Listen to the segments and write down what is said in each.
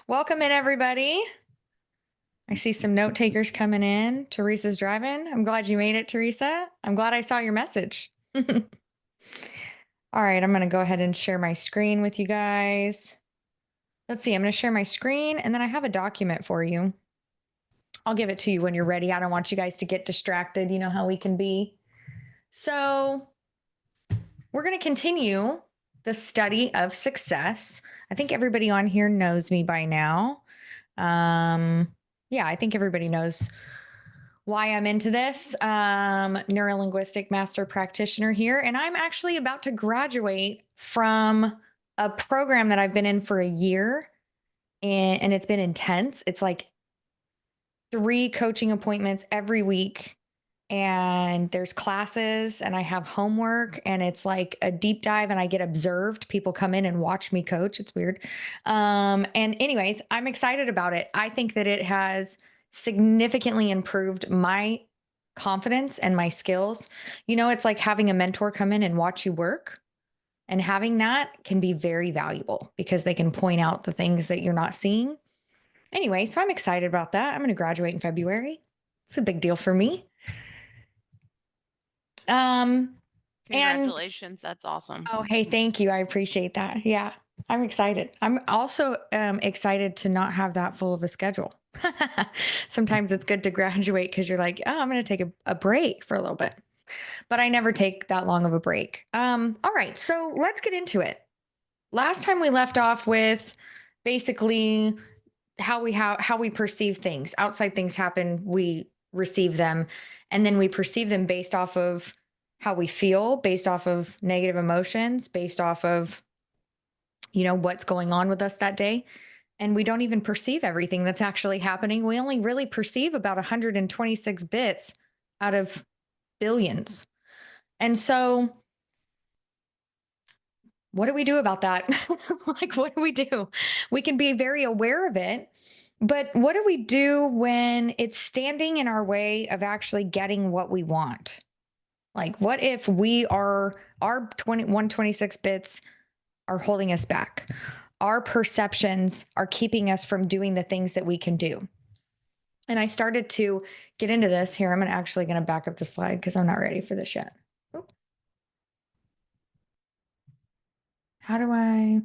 Welcome in, everybody. I see some note takers coming in. Teresa's driving. I'm glad you made it, Teresa. I'm glad I saw your message. All right, I'm going to go ahead and share my screen with you guys. Let's see, I'm going to share my screen and then I have a document for you. I'll give it to you when you're ready. I don't want you guys to get distracted. You know how we can be. So, we're going to continue the study of success. I think everybody on here knows me by now. Yeah, I think everybody knows why I'm into this. Neuro-Linguistic Master Practitioner here. And I'm actually about to graduate from a program that I've been in for a year. And it's been intense. It's like 3 coaching appointments every week. And there's classes and I have homework and it's like a deep dive and I get observed. People come in and watch me coach. It's weird. And anyways, I'm excited about it. I think that it has significantly improved my confidence and my skills. You know, it's like having a mentor come in and watch you work. And having that can be very valuable because they can point out the things that you're not seeing. Anyway, so I'm excited about that. I'm going to graduate in February. It's a big deal for me. And Congratulations. That's awesome. oh, hey, thank you. I appreciate that. Yeah, I'm excited. I'm also excited to not have that full of a schedule. Sometimes it's good to graduate because you're like, oh, I'm going to take a break for a little bit, but I never take that long of a break. All right, so let's get into it. Last time we left off with basically how we perceive things. Outside things happen, we receive them, and then we perceive them based off of how we feel, based off of negative emotions, based off of what's going on with us that day. And we don't even perceive everything that's actually happening. We only really perceive about 126 bits out of billions. And so what do we do about that? Like, what do we do? We can be very aware of it, but what do we do when it's standing in our way of actually getting what we want? Like, what if our 126 bits are holding us back? Our perceptions are keeping us from doing the things that we can do. And I started to get into this here. I'm actually going to back up the slide because I'm not ready for this yet. How do I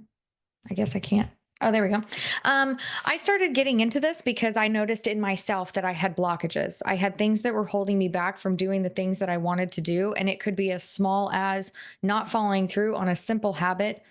guess I can't. Oh, there we go. I started getting into this because I noticed in myself that I had blockages. I had things that were holding me back from doing the things that I wanted to do. And it could be as small as not following through on a simple habit.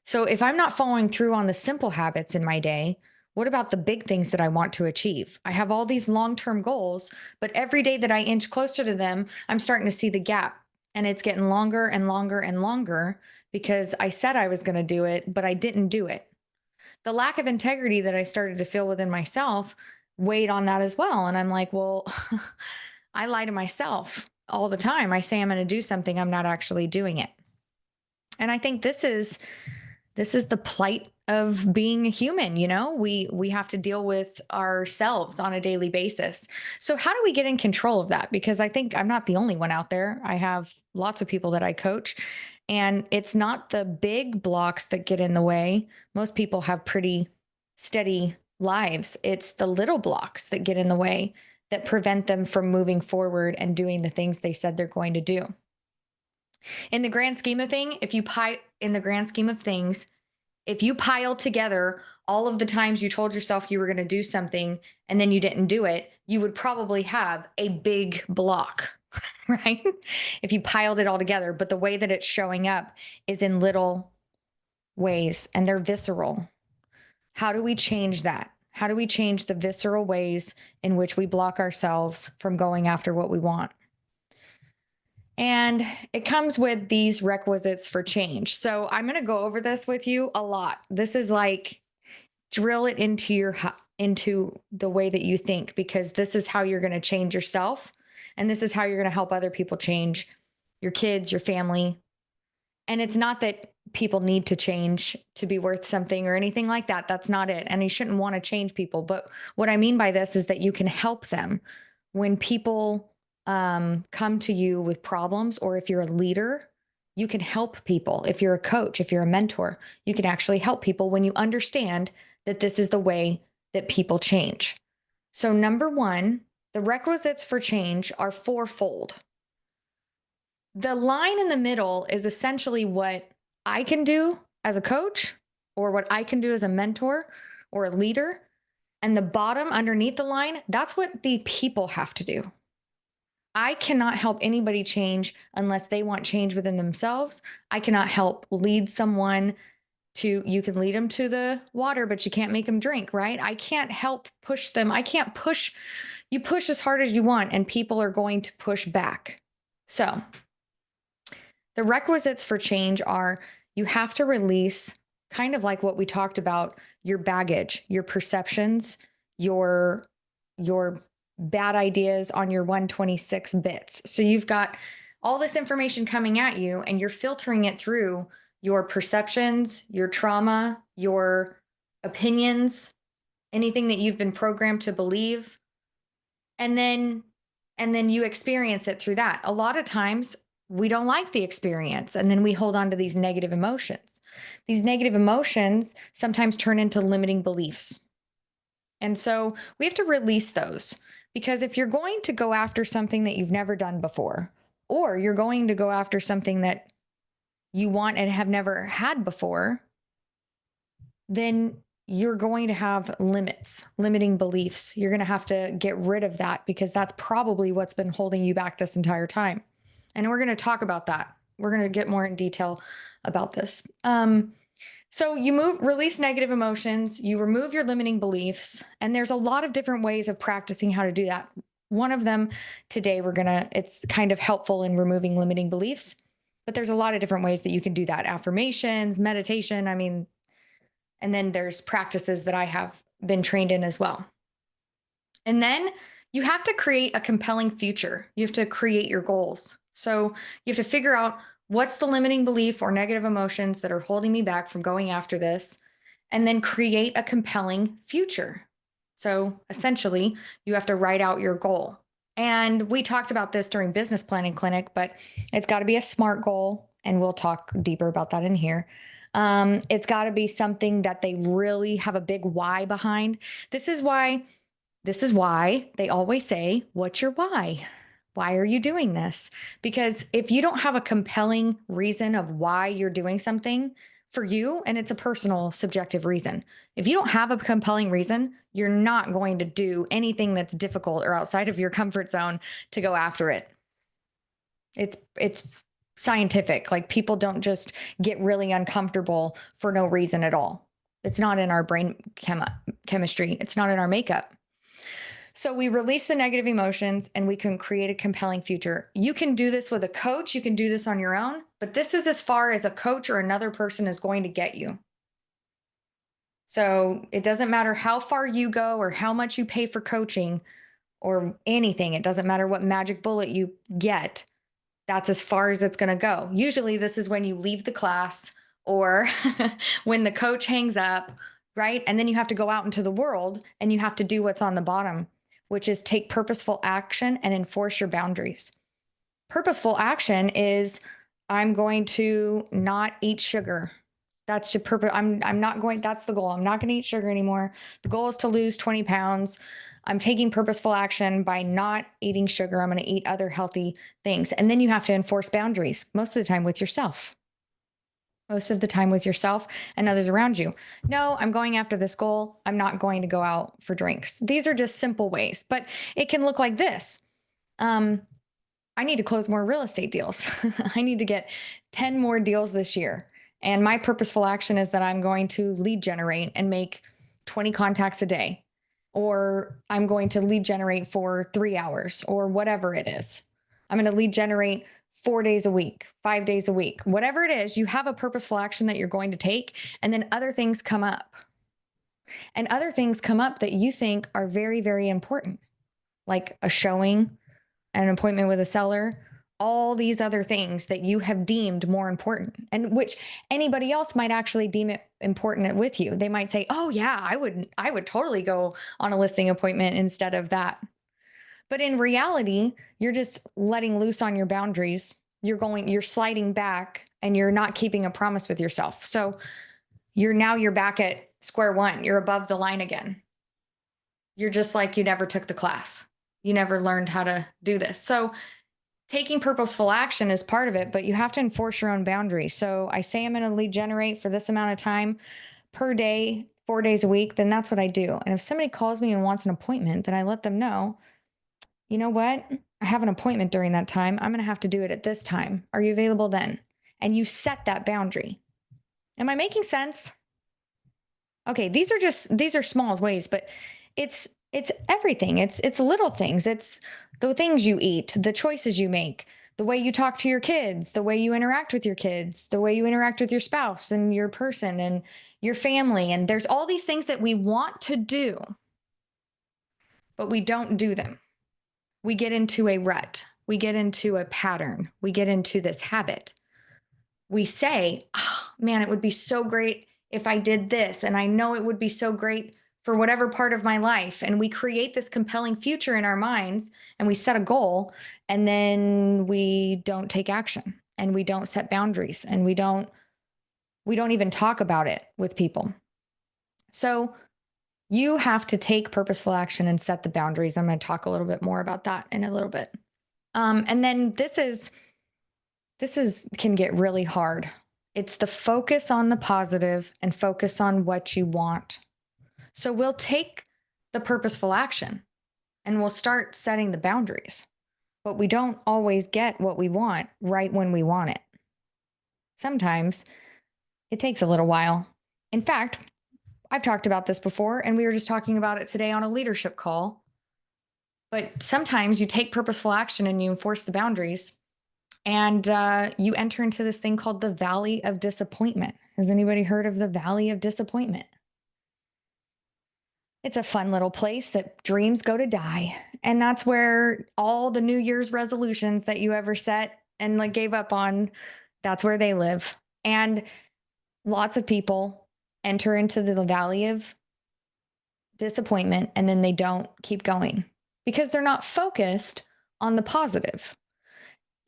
So if I'm not following through on the simple habits in my day, what about the big things that I want to achieve? I have all these long-term goals, but every day that I inch closer to them, I'm starting to see the gap and it's getting longer and longer and longer because I said I was going to do it, but I didn't do it. The lack of integrity that I started to feel within myself weighed on that as well. And I'm like, well, I lie to myself all the time. I say I'm going to do something, I'm not actually doing it. And I think this is the plight of being a human. We have to deal with ourselves on a daily basis. So how do we get in control of that? Because I think I'm not the only one out there. I have lots of people that I coach, and it's not the big blocks that get in the way. Most people have pretty steady lives. It's the little blocks that get in the way that prevent them from moving forward and doing the things they said they're going to do. In the grand scheme of things, if you pile together all of the times you told yourself you were going to do something and then you didn't do it, you would probably have a big block, right? If you piled it all together. But the way that it's showing up is in little ways and they're visceral. How do we change that? How do we change the visceral ways in which we block ourselves from going after what we want? And it comes with these requisites for change. So I'm going to go over this with you a lot. This is like drill it into the way that you think, because this is how you're going to change yourself. And this is how you're going to help other people change, your kids, your family. And it's not that people need to change to be worth something or anything like that. That's not it. And you shouldn't want to change people. But what I mean by this is that you can help them when people come to you with problems, or if you're a leader You can help people. If you're a coach, if you're a mentor, you can actually help people when you understand that this is the way that people change. So, number one, the requisites for change are fourfold. The line in the middle is essentially what I can do as a coach or what I can do as a mentor or a leader. And the bottom underneath the line, that's what the people have to do. I cannot help anybody change unless they want change within themselves. I cannot help lead someone to, you can lead them to the water, but you can't make them drink, right? I can't help push them. I can't push, you push as hard as you want, and people are going to push back. So, the requisites for change are you have to release, kind of like what we talked about, your baggage, your perceptions, your bad ideas on your 126 bits. So you've got all this information coming at you and you're filtering it through your perceptions, your trauma, your opinions, anything that you've been programmed to believe. And then you experience it through that. A lot of times we don't like the experience, and then we hold on to these negative emotions. These negative emotions sometimes turn into limiting beliefs. And so we have to release those, because if you're going to go after something that you've never done before, or you're going to go after something that you want and have never had before, then you're going to have limits, limiting beliefs. You're going to have to get rid of that, because that's probably what's been holding you back this entire time. And we're going to talk about that. We're going to get more in detail about this. So you release negative emotions, you remove your limiting beliefs, and there's a lot of different ways of practicing how to do that. One of them today, it's kind of helpful in removing limiting beliefs, but there's a lot of different ways that you can do that. Affirmations, meditation, and then there's practices that I have been trained in as well. And then you have to create a compelling future. You have to create your goals. So you have to figure out, what's the limiting belief or negative emotions that are holding me back from going after this? And then create a compelling future. So essentially, you have to write out your goal. And we talked about this during business planning clinic, but it's got to be a SMART goal. And we'll talk deeper about that in here. It's got to be something that they really have a big why behind. This is why they always say, what's your why? Why are you doing this? Because if you don't have a compelling reason of why you're doing something for you, and it's a personal, subjective reason, if you don't have a compelling reason, you're not going to do anything that's difficult or outside of your comfort zone to go after it. It's scientific. Like, people don't just get really uncomfortable for no reason at all. It's not in our brain chemistry. It's not in our makeup. So we release the negative emotions and we can create a compelling future. You can do this with a coach. You can do this on your own, but this is as far as a coach or another person is going to get you. So it doesn't matter how far you go or how much you pay for coaching or anything. It doesn't matter what magic bullet you get. That's as far as it's going to go. Usually this is when you leave the class or when the coach hangs up, right? And then you have to go out into the world and you have to do what's on the bottom, which is take purposeful action and enforce your boundaries. Purposeful action is, I'm going to not eat sugar. That's your purpose. That's the goal. I'm not going to eat sugar anymore. The goal is to lose 20 pounds. I'm taking purposeful action by not eating sugar. I'm going to eat other healthy things. And then you have to enforce boundaries, most of the time with yourself. Most of the time with yourself and others around you. No, I'm going after this goal. I'm not going to go out for drinks. These are just simple ways, but it can look like this. I need to close more real estate deals. I need to get 10 more deals this year. And my purposeful action is that I'm going to lead generate and make 20 contacts a day, or I'm going to lead generate for 3 hours, or whatever it is. I'm going to lead generate 4 days a week, 5 days a week, whatever it is. You have a purposeful action that you're going to take, and then other things come up. And other things come up that you think are very, very important, like a showing, an appointment with a seller, all these other things that you have deemed more important, and which anybody else might actually deem it important with you. They might say, oh yeah, I would totally go on a listing appointment instead of that. But in reality, you're just letting loose on your boundaries you're sliding back and you're not keeping a promise with yourself. So you're back at square one. You're above the line again. You're just like you never took the class. You never learned how to do this. So taking purposeful action is part of it, but you have to enforce your own boundaries. So I say I'm going to lead generate for this amount of time per day, 4 days a week, then that's what I do. And if somebody calls me and wants an appointment, then I let them know, you know what? I have an appointment during that time. I'm going to have to do it at this time. Are you available then? And you set that boundary. Am I making sense? Okay, these are small ways, but it's everything. It's little things. It's the things you eat, the choices you make, the way you talk to your kids, the way you interact with your kids, the way you interact with your spouse and your person and your family. And there's all these things that we want to do, but we don't do them. We get into a rut. We get into a pattern. We get into this habit. We say, oh, man, it would be so great if I did this. And I know it would be so great for whatever part of my life. And we create this compelling future in our minds and we set a goal and then we don't take action and we don't set boundaries and we don't even talk about it with people. So you have to take purposeful action and set the boundaries. I'm going to talk a little bit more about that in a little bit. And then this can get really hard. It's the focus on the positive and focus on what you want. So we'll take the purposeful action and we'll start setting the boundaries, but we don't always get what we want right when we want it. Sometimes it takes a little while. In fact, I've talked about this before, and we were just talking about it today on a leadership call. But sometimes you take purposeful action and you enforce the boundaries, and you enter into this thing called the Valley of Disappointment. Has anybody heard of the Valley of Disappointment? It's a fun little place that dreams go to die. And that's where all the New Year's resolutions that you ever set and like gave up on, that's where they live. And lots of people enter into the Valley of Disappointment and then they don't keep going because they're not focused on the positive.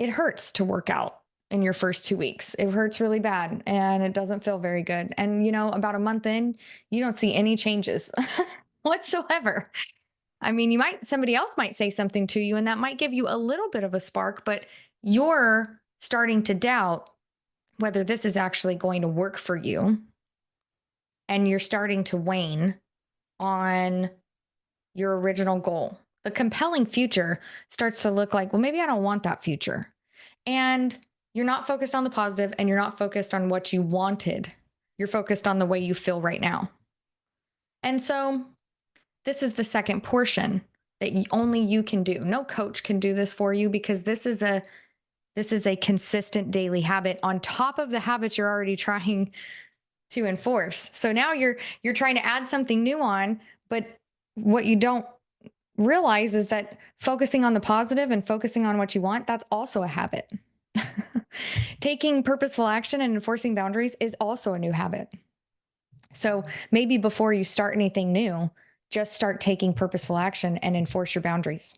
It hurts to work out in your first 2 weeks. It hurts really bad and it doesn't feel very good. And, about a month in, you don't see any changes whatsoever. I mean, somebody else might say something to you and that might give you a little bit of a spark, but you're starting to doubt whether this is actually going to work for you. And you're starting to wane on your original goal. The compelling future starts to look like, well, maybe I don't want that future. And you're not focused on the positive and you're not focused on what you wanted. You're focused on the way you feel right now. And so this is the second portion that only you can do. No coach can do this for you because this is a consistent daily habit on top of the habits you're already trying to enforce. So now you're trying to add something new on, but what you don't realize is that focusing on the positive and focusing on what you want, that's also a habit. Taking purposeful action and enforcing boundaries is also a new habit. So maybe before you start anything new, just start taking purposeful action and enforce your boundaries.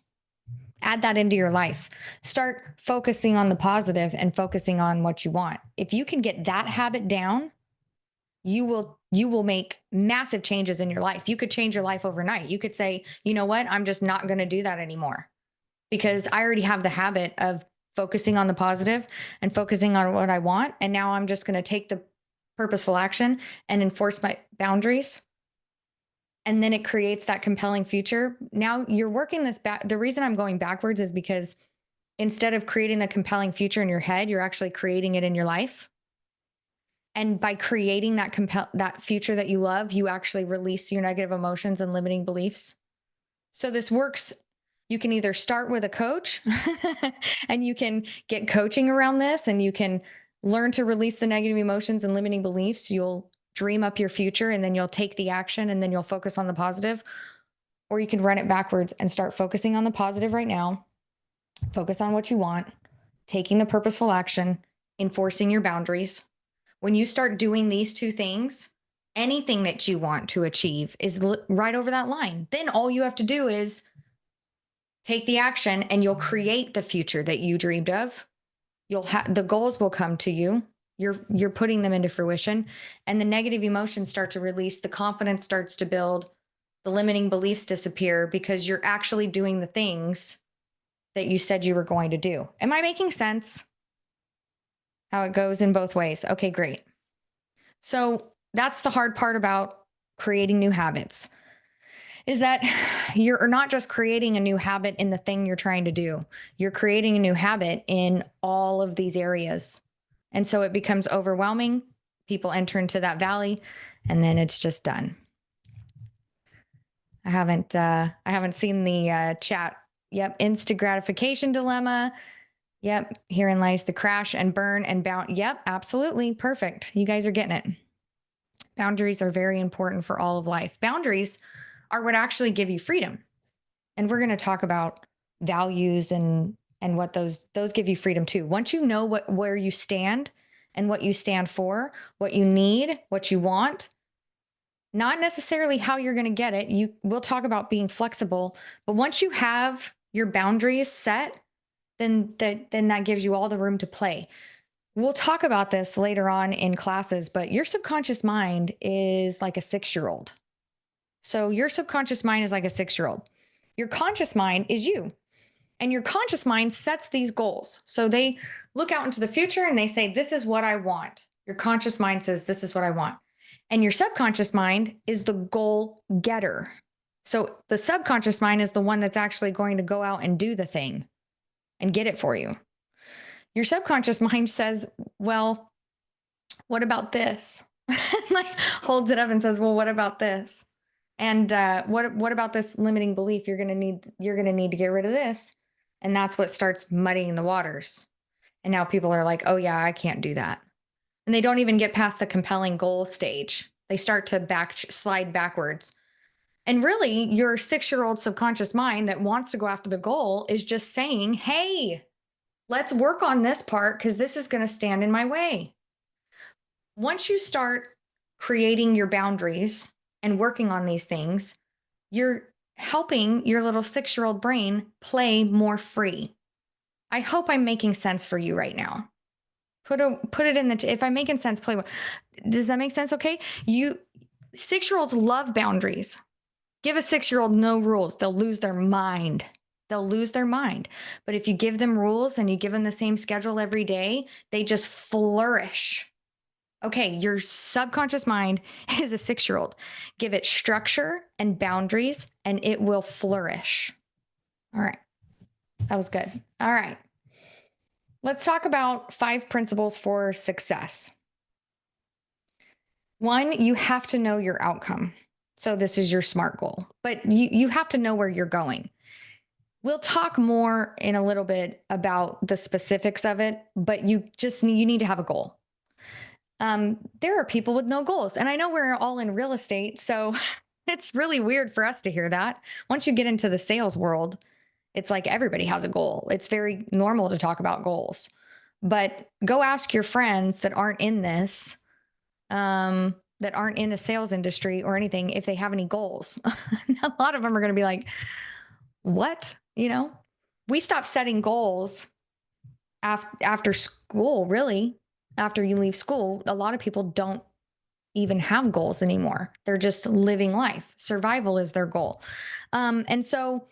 Add that into your life. Start focusing on the positive and focusing on what you want. If you can get that habit down, you will make massive changes in your life. You could change your life overnight. You could say, you know what? I'm just not going to do that anymore because I already have the habit of focusing on the positive and focusing on what I want. And now I'm just going to take the purposeful action and enforce my boundaries. And then it creates that compelling future. Now you're working this back. The reason I'm going backwards is because instead of creating the compelling future in your head, you're actually creating it in your life. And by creating that future that you love, you actually release your negative emotions and limiting beliefs. So this works. You can either start with a coach and you can get coaching around this and you can learn to release the negative emotions and limiting beliefs. You'll dream up your future and then you'll take the action and then you'll focus on the positive. Or you can run it backwards and start focusing on the positive right now. Focus on what you want, taking the purposeful action, enforcing your boundaries. When you start doing these two things, anything that you want to achieve is right over that line. Then all you have to do is take the action and you'll create the future that you dreamed of. The goals will come to you. You're putting them into fruition, and the negative emotions start to release, the confidence starts to build, the limiting beliefs disappear because you're actually doing the things that you said you were going to do. Am I making sense? How it goes in both ways. Okay, great. So that's the hard part about creating new habits, is that you're not just creating a new habit in the thing you're trying to do, you're creating a new habit in all of these areas. And so it becomes overwhelming. People enter into that valley, and then it's just done. I haven't seen the chat. Yep, instant gratification dilemma. Yep, herein lies the crash and burn and bound. Yep, absolutely. Perfect. You guys are getting it. Boundaries are very important for all of life. Boundaries are what actually give you freedom. And we're going to talk about values and what those give you freedom too. Once you know where you stand and what you stand for, what you need, what you want, not necessarily how you're going to get it. We'll talk about being flexible, but once you have your boundaries set, then that gives you all the room to play. We'll talk about this later on in classes, but your subconscious mind is like a 6-year-old. So your subconscious mind is like a 6-year-old. Your conscious mind is you. And your conscious mind sets these goals. So they look out into the future and they say, this is what I want. Your conscious mind says, this is what I want. And your subconscious mind is the goal getter. So the subconscious mind is the one that's actually going to go out and do the thing and get it for you. Your subconscious mind says, well, what about this? Like holds it up and says, well, what about this? And what about this limiting belief? You're gonna need to get rid of this. And that's what starts muddying the waters. And now people are like, oh yeah, I can't do that. And they don't even get past the compelling goal stage. They start to slide backwards. And really, your 6-year-old subconscious mind that wants to go after the goal is just saying, hey, let's work on this part because this is going to stand in my way. Once you start creating your boundaries and working on these things, you're helping your little 6-year-old brain play more free. I hope I'm making sense for you right now. Put it in if I'm making sense, play. Does that make sense? Okay. 6-year-olds love boundaries. Give a 6-year-old no rules. They'll lose their mind. They'll lose their mind. But if you give them rules and you give them the same schedule every day, they just flourish. Okay, your subconscious mind is a 6-year-old. Give it structure and boundaries, and it will flourish. All right, that was good. All right, let's talk about 5 principles for success. 1, you have to know your outcome. So this is your SMART goal, but you have to know where you're going. We'll talk more in a little bit about the specifics of it, but you need to have a goal. There are people with no goals, and I know we're all in real estate, so it's really weird for us to hear that. Once you get into the sales world, it's like everybody has a goal. It's very normal to talk about goals, but go ask your friends that aren't in this, that aren't in a sales industry or anything, if they have any goals. A lot of them are going to be like, what? We stopped setting goals after school, really. After you leave school, a lot of people don't even have goals anymore. They're just living life. Survival is their goal. And so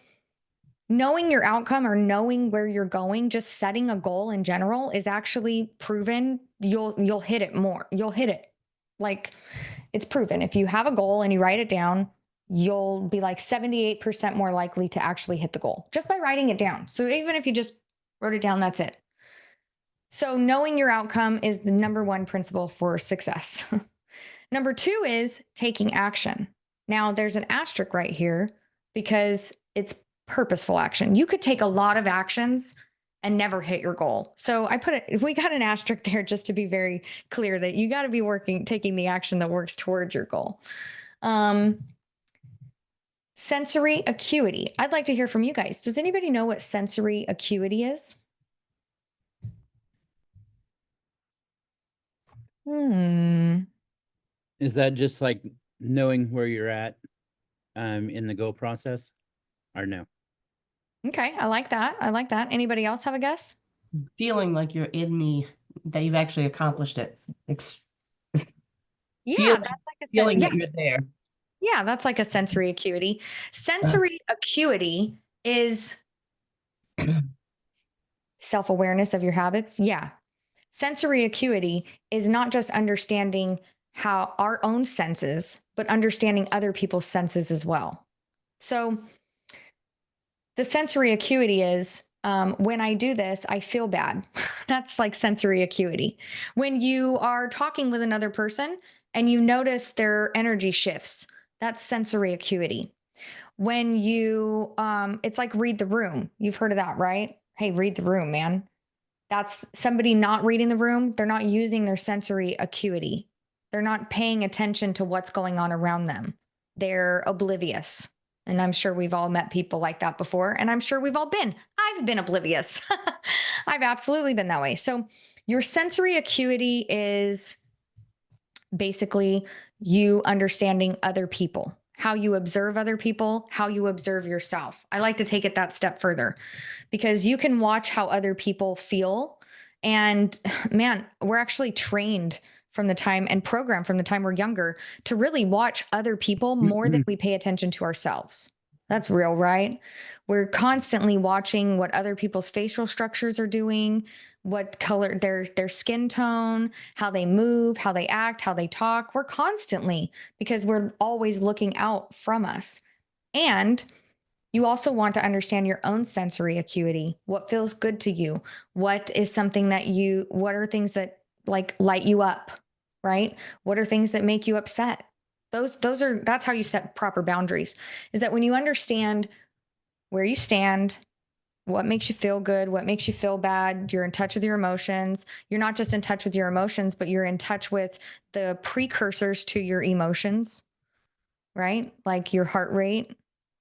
knowing your outcome or knowing where you're going, just setting a goal in general is actually proven. You'll hit it more. You'll hit it. Like it's proven. If you have a goal and you write it down, you'll be like 78% more likely to actually hit the goal just by writing it down. So even if you just wrote it down, that's it. So knowing your outcome is the number 1 principle for success. Number 2 is taking action. Now there's an asterisk right here because it's purposeful action. You could take a lot of actions and never hit your goal. So we got an asterisk there just to be very clear that you got to be taking the action that works towards your goal. Sensory acuity. I'd like to hear from you guys. Does anybody know what sensory acuity is? Is that just like knowing where you're at in the goal process, or no? Okay, I like that. Anybody else have a guess? feeling like you're in me, that you've actually accomplished it. Yeah, Feeling, that's like a feeling yeah, that you're there. yeah, that's like a sensory acuity. Sensory acuity is self-awareness of your habits. Yeah. Sensory acuity is not just understanding how our own senses, but understanding other people's senses as well. So the sensory acuity is when I do this, I feel bad. That's like sensory acuity. When you are talking with another person and you notice their energy shifts, that's sensory acuity. When you, it's like read the room. You've heard of that, right? Hey, read the room, man. That's somebody not reading the room. They're not using their sensory acuity. They're not paying attention to what's going on around them. They're oblivious. And I'm sure we've all met people like that before. And I'm sure I've been oblivious. I've absolutely been that way. So your sensory acuity is basically you understanding other people, how you observe other people, how you observe yourself. I like to take it that step further because you can watch how other people feel. And man, we're actually trained from the time and programmed from the time we're younger to really watch other people more than we pay attention to ourselves. That's real, right? We're constantly watching what other people's facial structures are doing, what color their skin tone, how they move, how they act, how they talk. We're constantly, because we're always looking out from us. And you also want to understand your own sensory acuity. What feels good to you? What is something that what are things that like light you up, right? What are things that make you upset? That's how you set proper boundaries, is that when you understand where you stand, what makes you feel good, what makes you feel bad, you're in touch with your emotions. You're not just in touch with your emotions, but you're in touch with the precursors to your emotions, right? Like your heart rate,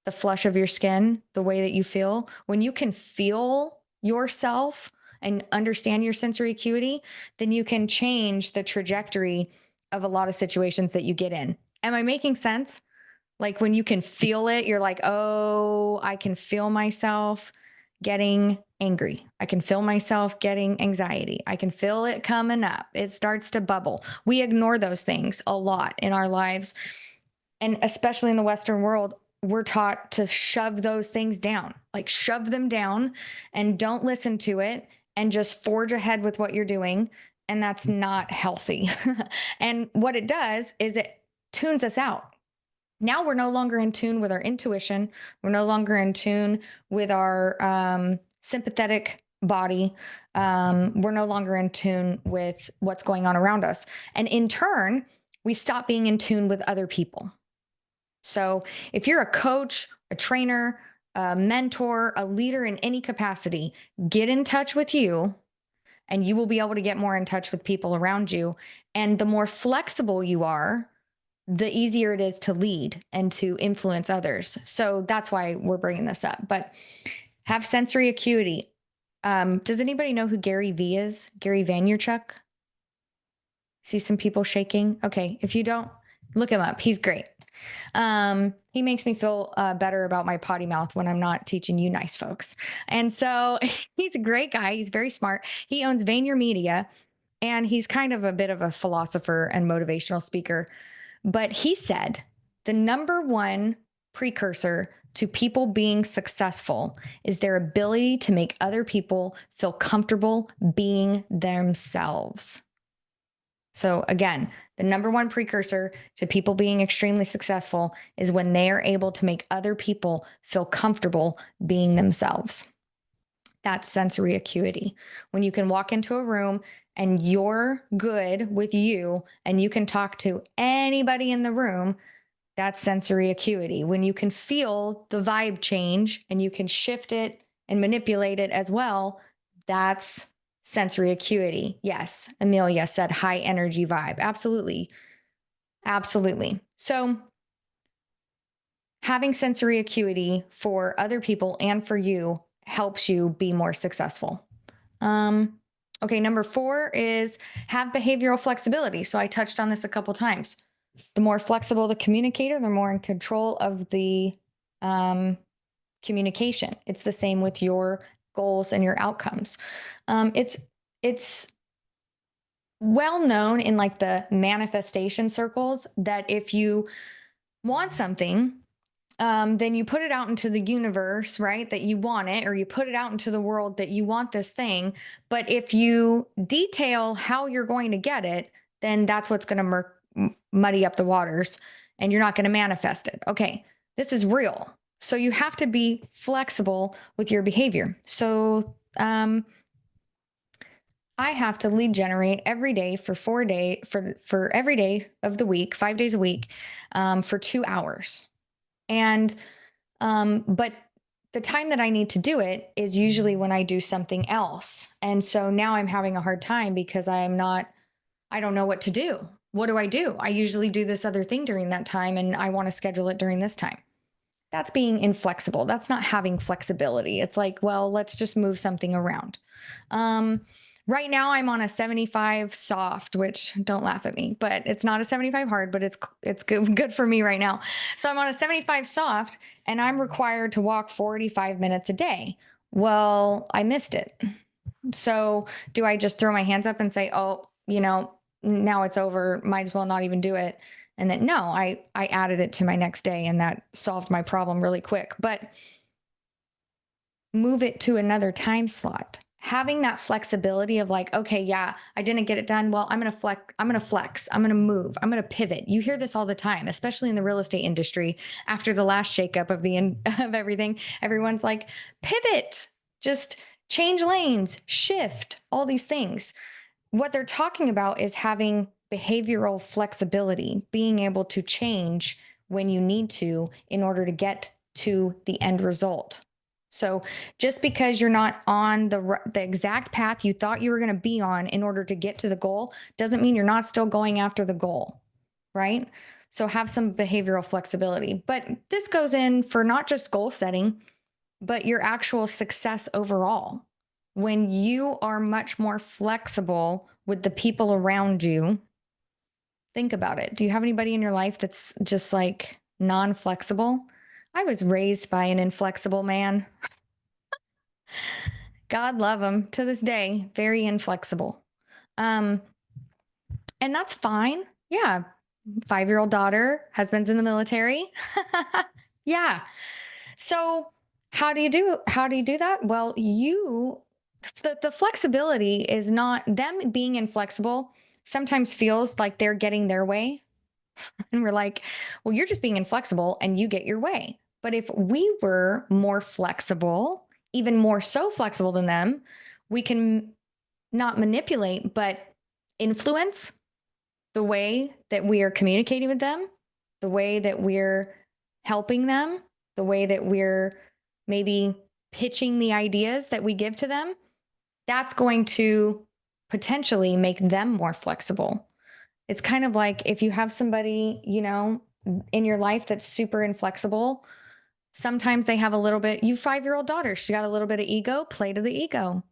the flush of your skin, the way that you feel. When you can feel yourself and understand your sensory acuity, then you can change the trajectory of a lot of situations that you get in. Am I making sense? Like when you can feel it, you're like, oh, I can feel myself getting angry. I can feel myself getting anxiety. I can feel it coming up. It starts to bubble. We ignore those things a lot in our lives. And especially in the Western world, we're taught to shove those things down, like shove them down and don't listen to it and just forge ahead with what you're doing. And that's not healthy. And what it does is it tunes us out. Now we're no longer in tune with our intuition. We're no longer in tune with our sympathetic body. We're no longer in tune with what's going on around us. And in turn, we stop being in tune with other people. So if you're a coach, a trainer, a mentor, a leader in any capacity, get in touch with you and you will be able to get more in touch with people around you. And the more flexible you are, the easier it is to lead and to influence others. So that's why we're bringing this up. But have sensory acuity. Does anybody know who Gary V is? Gary Vaynerchuk? See some people shaking? Okay, if you don't, look him up. He's great. He makes me feel better about my potty mouth when I'm not teaching you nice folks. And so he's a great guy. He's very smart. He owns VaynerMedia, and he's kind of a bit of a philosopher and motivational speaker. But he said the number one precursor to people being successful is their ability to make other people feel comfortable being themselves. So again, the number one precursor to people being extremely successful is when they are able to make other people feel comfortable being themselves. That's sensory acuity. When you can walk into a room and you're good with you and you can talk to anybody in the room, that's sensory acuity. When you can feel the vibe change and you can shift it and manipulate it as well, that's sensory acuity. Yes, Amelia said high energy vibe. Absolutely. Absolutely. So having sensory acuity for other people and for you helps you be more successful. Okay, number 4 is have behavioral flexibility. So I touched on this a couple times. The more flexible the communicator, the more in control of the communication. It's the same with your goals and your outcomes. It's well known in like the manifestation circles that if you want something, then you put it out into the universe, right? That you want it, or you put it out into the world that you want this thing. But if you detail how you're going to get it, then that's what's going to muddy up the waters and you're not going to manifest it. Okay, this is real. So you have to be flexible with your behavior. So I have to lead generate every day for 4 days, for every day of the week, 5 days a week, for 2 hours. And, but the time that I need to do it is usually when I do something else. And so now I'm having a hard time because I don't know what to do. What do? I usually do this other thing during that time and I want to schedule it during this time. That's being inflexible. That's not having flexibility. It's like, well, let's just move something around. Right now I'm on a 75 soft, which don't laugh at me, but it's not a 75 hard, but it's good for me right now. So I'm on a 75 soft and I'm required to walk 45 minutes a day. Well, I missed it. So do I just throw my hands up and say, oh, now it's over, might as well not even do it? And then no, I added it to my next day and that solved my problem really quick. But move it to another time slot. Having that flexibility of like, okay, yeah, I didn't get it done. Well, I'm going to flex, I'm going to move, I'm going to pivot. You hear this all the time, especially in the real estate industry. After the last shakeup of everything, everyone's like, pivot, just change lanes, shift, all these things. What they're talking about is having behavioral flexibility, being able to change when you need to in order to get to the end result. So just because you're not on the exact path you thought you were going to be on in order to get to the goal doesn't mean you're not still going after the goal, right? So have some behavioral flexibility. But this goes in for not just goal setting, but your actual success overall. When you are much more flexible with the people around you, think about it. Do you have anybody in your life that's just like non-flexible? I was raised by an inflexible man. God love him to this day, very inflexible. And that's fine. Yeah. 5-year-old daughter, husband's in the military. Yeah. So how do you do that? Well, the flexibility is not them being inflexible sometimes feels like they're getting their way. And we're like, well, you're just being inflexible and you get your way. But if we were more flexible, even more so flexible than them, we can not manipulate, but influence the way that we are communicating with them, the way that we're helping them, the way that we're maybe pitching the ideas that we give to them. That's going to potentially make them more flexible. It's kind of like if you have somebody, in your life that's super inflexible, sometimes they have a little bit, 5-year-old daughter, she's got a little bit of ego, play to the ego.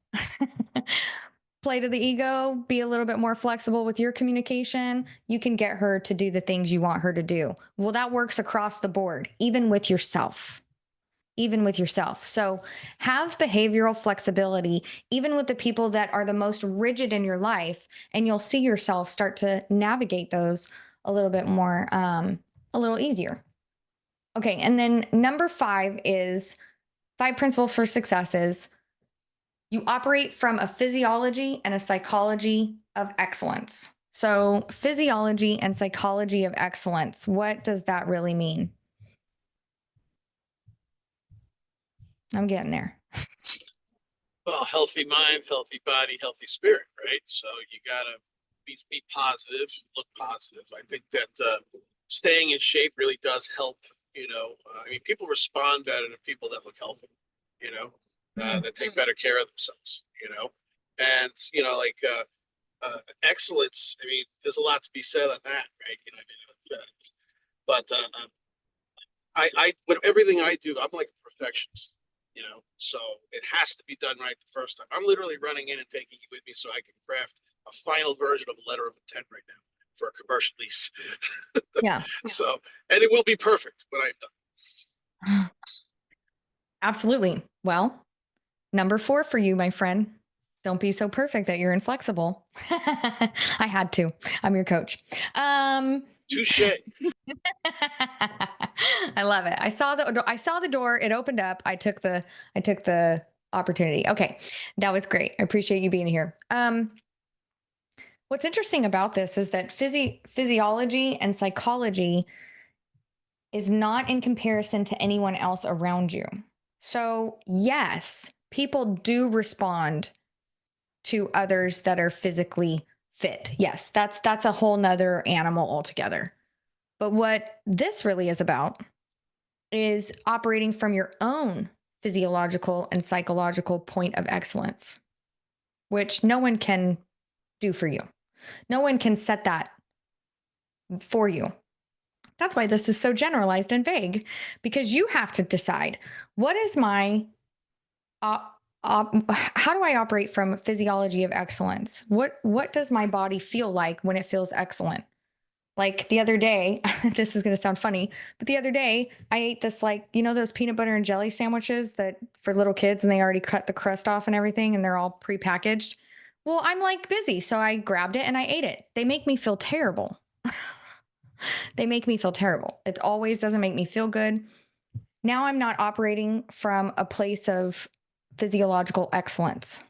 Play to the ego, be a little bit more flexible with your communication. You can get her to do the things you want her to do. Well, that works across the board, even with yourself. So have behavioral flexibility, even with the people that are the most rigid in your life, and you'll see yourself start to navigate those a little bit more, a little easier. Okay. And then number 5 is 5 principles for successes. You operate from a physiology and a psychology of excellence. So physiology and psychology of excellence. What does that really mean? I'm getting there. Well, healthy mind, healthy body, healthy spirit, right? So you gotta be positive, look positive. I think that staying in shape really does help. People respond better to people that look healthy. That take better care of themselves. And excellence. I mean, there's a lot to be said on that, right? But with everything I do, I'm like a perfectionist. So it has to be done right the first time. I'm literally running in and taking you with me so I can craft a final version of a letter of intent right now for a commercial lease. Yeah. So, and it will be perfect when I'm done. Absolutely. Well, Number 4 for you, my friend. Don't be so perfect that you're inflexible. I had to. I'm your coach. Touche. I love it. I saw the door. It opened up. I took the opportunity. Okay. That was great. I appreciate you being here. What's interesting about this is that physiology and psychology is not in comparison to anyone else around you. So yes, people do respond to others that are physically fit. Yes, that's a whole nother animal altogether. But what this really is about is operating from your own physiological and psychological point of excellence, which no one can do for you. No one can set that for you. That's why this is so generalized and vague, because you have to decide, what is my, how do I operate from physiology of excellence? What does my body feel like when it feels excellent? Like the other day, this is going to sound funny, but the other day I ate this, like, you know, those peanut butter and jelly sandwiches that for little kids, and they already cut the crust off and everything, and they're all prepackaged. Well, I'm like busy, so I grabbed it and I ate it. They make me feel terrible. They make me feel terrible. It always doesn't make me feel good. Now I'm not operating from a place of physiological excellence.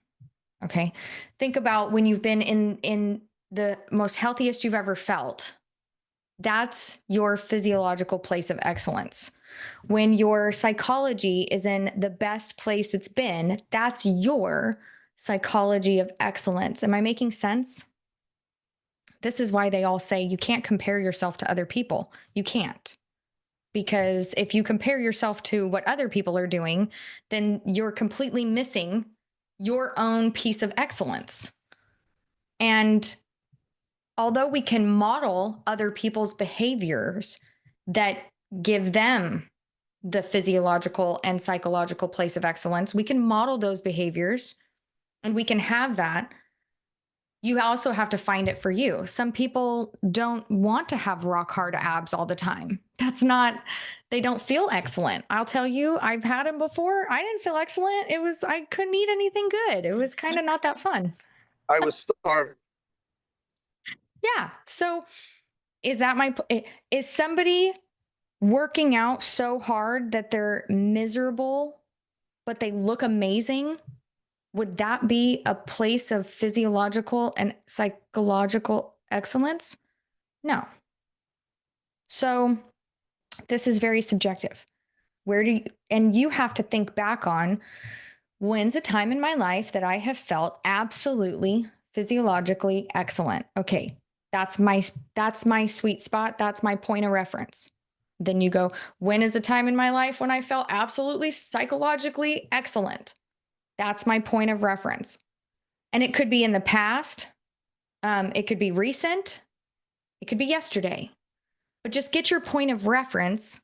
Okay. Think about when you've been in the most healthiest you've ever felt. That's your physiological place of excellence. When your psychology is in the best place it's been, that's your psychology of excellence. Am I making sense? This is why they all say you can't compare yourself to other people. You can't. Because if you compare yourself to what other people are doing, then you're completely missing your own piece of excellence. And although we can model other people's behaviors that give them the physiological and psychological place of excellence, we can model those behaviors and we can have that. You also have to find it for you. Some people don't want to have rock hard abs all the time. They don't feel excellent. I'll tell you, I've had them before. I didn't feel excellent. I couldn't eat anything good. It was kind of not that fun. I was starving. Yeah. So is somebody working out so hard that they're miserable, but they look amazing? Would that be a place of physiological and psychological excellence? No. So this is very subjective. And you have to think back on, when's a time in my life that I have felt absolutely physiologically excellent? Okay, that's my sweet spot. That's my point of reference. Then you go, when is the time in my life when I felt absolutely psychologically excellent? That's my point of reference. And it could be in the past. It could be recent. It could be yesterday. But just get your point of reference,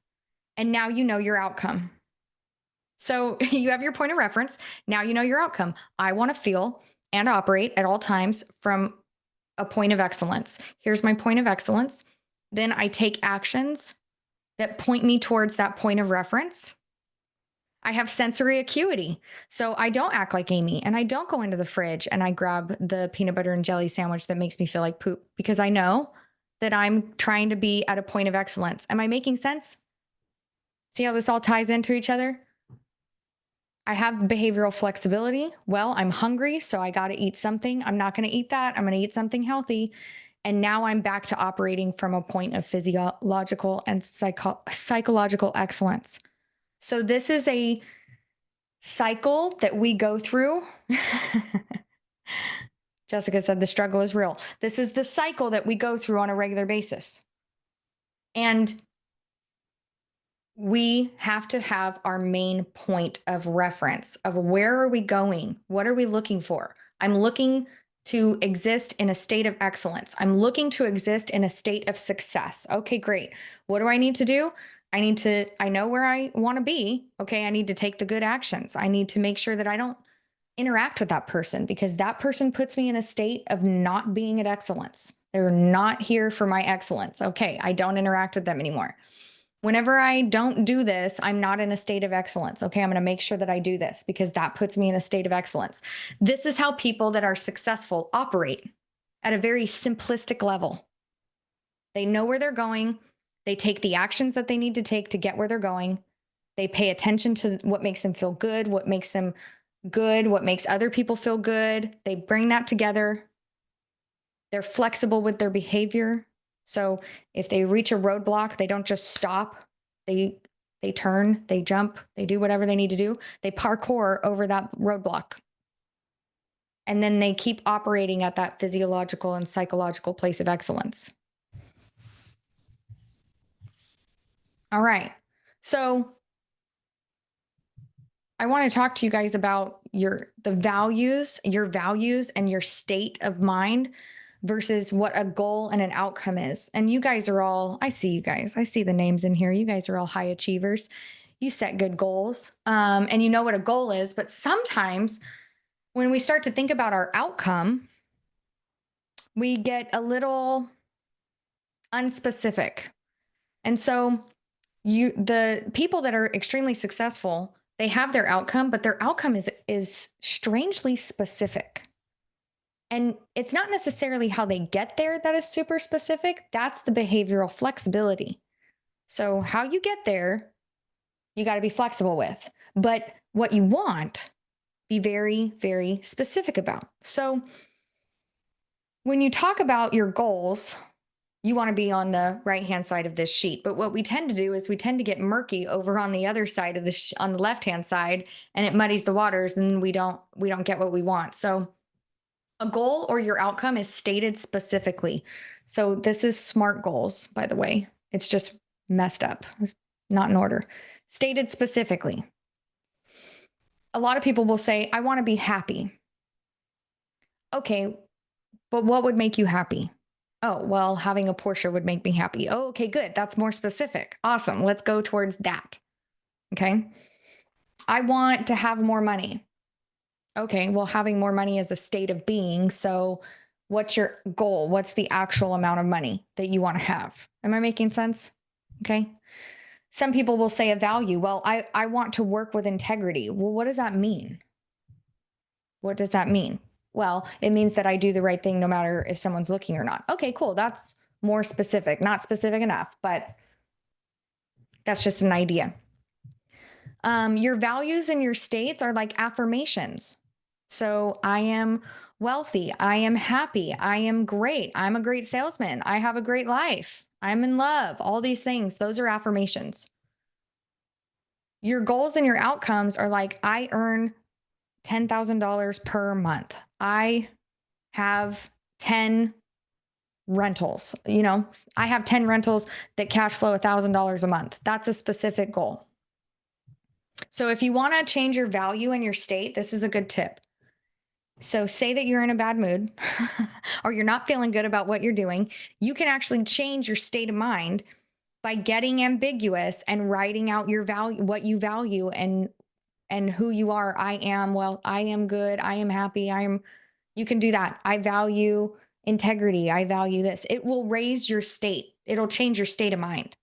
and now you know your outcome. So you have your point of reference. Now you know your outcome. I want to feel and operate at all times from a point of excellence. Here's my point of excellence. Then I take actions that point me towards that point of reference. I have sensory acuity. So I don't act like Amy, and I don't go into the fridge and I grab the peanut butter and jelly sandwich that makes me feel like poop, because I know that I'm trying to be at a point of excellence. Am I making sense? See how this all ties into each other? I have behavioral flexibility. Well, I'm hungry, so I got to eat something. I'm not going to eat that. I'm going to eat something healthy. And now I'm back to operating from a point of physiological and psychological excellence. So this is a cycle that we go through. Jessica said the struggle is real. This is the cycle that we go through on a regular basis. And we have to have our main point of reference of where are we going? What are we looking for? I'm looking to exist in a state of excellence. I'm looking to exist in a state of success. Okay, great. What do I need to do? I know where I want to be. Okay, I need to take the good actions. I need to make sure that I don't interact with that person, because that person puts me in a state of not being at excellence. They're not here for my excellence. Okay, I don't interact with them anymore. Whenever I don't do this, I'm not in a state of excellence. Okay, I'm going to make sure that I do this because that puts me in a state of excellence. This is how people that are successful operate at a very simplistic level. They know where they're going. They take the actions that they need to take to get where they're going. They pay attention to what makes them feel good, what makes them good, what makes other people feel good. They bring that together. They're flexible with their behavior. So if they reach a roadblock, they don't just stop. They turn, they jump, they do whatever they need to do. They parkour over that roadblock. And then they keep operating at that physiological and psychological place of excellence. All right. So I want to talk to you guys about your values and your state of mind versus what a goal and an outcome is. And you guys are all, I see you guys. I see the names in here. You guys are all high achievers. You set good goals, and you know what a goal is. But sometimes when we start to think about our outcome, we get a little unspecific. And so the people that are extremely successful, they have their outcome, but their outcome is strangely specific. And it's not necessarily how they get there that is super specific. That's the behavioral flexibility. So how you get there, you got to be flexible with. But what you want, be very, very specific about. So when you talk about your goals, you want to be on the right-hand side of this sheet. But what we tend to do is we tend to get murky over on the other side of on the left-hand side, and it muddies the waters, and we don't get what we want. So a goal or your outcome is stated specifically. So this is SMART goals, by the way. It's just messed up, not in order. Stated specifically. A lot of people will say, I want to be happy. Okay, but what would make you happy? Oh, well, having a Porsche would make me happy. Oh, okay, good. That's more specific. Awesome. Let's go towards that. Okay. I want to have more money. Okay, well, having more money is a state of being. So what's your goal? What's the actual amount of money that you want to have? Am I making sense? Okay. Some people will say a value. Well, I want to work with integrity. Well, what does that mean? What does that mean? Well, it means that I do the right thing no matter if someone's looking or not. Okay, cool. That's more specific. Not specific enough, but that's just an idea. Your values and your states are like affirmations. So I am wealthy. I am happy. I am great. I'm a great salesman. I have a great life. I'm in love. All these things, those are affirmations. Your goals and your outcomes are like, I earn $10,000 per month. I have 10 rentals. You know, I have 10 rentals that cash flow $1,000 a month. That's a specific goal. So if you want to change your value and your state, this is a good tip. So say that you're in a bad mood or you're not feeling good about what you're doing. You can actually change your state of mind by getting ambiguous and writing out your value, what you value and who you are. I am good. I am happy. You can do that. I value integrity. I value this. It will raise your state. It'll change your state of mind.